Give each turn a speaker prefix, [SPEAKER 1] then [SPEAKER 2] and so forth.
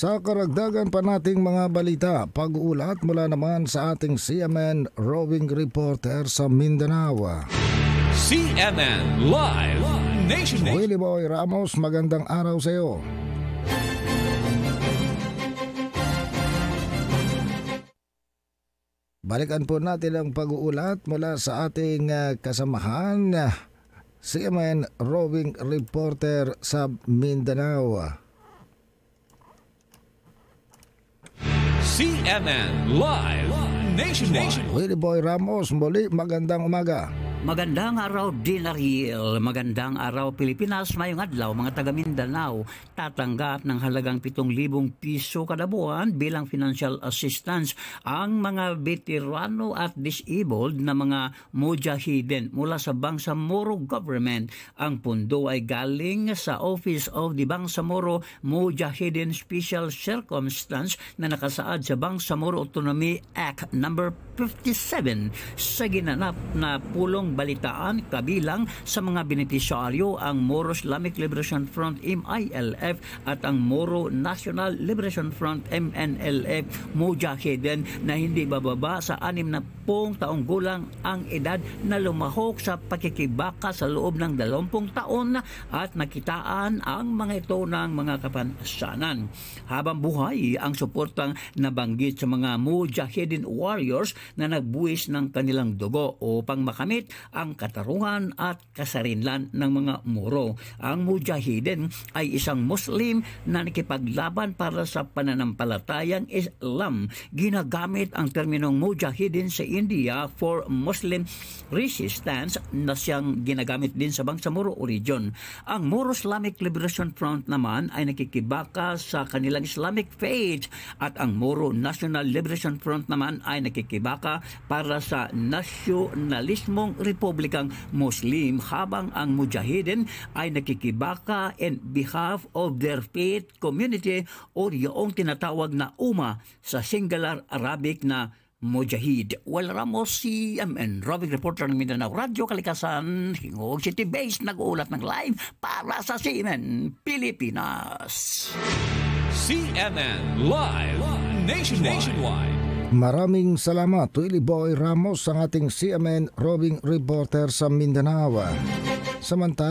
[SPEAKER 1] Sa karagdagan pa nating mga balita, pag-uulat mula naman sa ating CMN roving reporter sa Mindanao.
[SPEAKER 2] CMN Live Nation.
[SPEAKER 1] Willie Boy Ramos, magandang araw sa iyo. Balikan po natin ang pag-uulat mula sa ating kasamahan, CMN roving reporter sa Mindanao.
[SPEAKER 2] CMN Live Nationwide.
[SPEAKER 1] Willie Boy Ramos, muli magandang umaga.
[SPEAKER 3] Magandang araw din Ariel, magandang araw Pilipinas, mayong adlaw mga taga Mindanao. Tatanggap ng halagang 7,000 piso kada buwan bilang financial assistance ang mga veterano at disabled na mga mujahideen mula sa Bangsamoro Government. Ang pundo ay galing sa Office of the Bangsamoro Mujahideen Special Circumstance na nakasaad sa Bangsamoro Autonomy Act No. 57 sa ginanap na pulong balitaan. Kabilang sa mga benepisyaryo ang Moro Islamic Liberation Front MILF at ang Moro National Liberation Front MNLF Mujahideen na hindi bababa sa 60 taong gulang ang edad na lumahok sa pakikibaka sa loob ng 20 taon at nakitaan ang mga ito ng mga kapansanan. Habang buhay ang suportang nabanggit sa mga Mujahideen warriors na nagbuwis ng kanilang dugo upang makamit ang katarungan at kasarinlan ng mga Moro. Ang Mujahideen ay isang Muslim na nakipaglaban para sa pananampalatayang Islam. Ginagamit ang terminong Mujahideen sa India for Muslim resistance na siyang ginagamit din sa Bangsamoro region. Ang Moro Islamic Liberation Front naman ay nakikibaka sa kanilang Islamic faith at ang Moro National Liberation Front naman ay nakikibaka para sa nasyonalismong Republikang Muslim, habang ang Mujahideen ay nakikibaka in behalf of their faith community o yung tinatawag na UMA sa singular Arabic na Mujahid. Ramos, CMN roving reporter ng Mindanao Radio Kalikasan, Hingog City Base, nag-uulat ng live para sa CMN Pilipinas.
[SPEAKER 2] CMN Live Nationwide.
[SPEAKER 1] Maraming salamat, Willie Boy Ramos, ang ating CMN roving reporter sa Mindanao. Samantala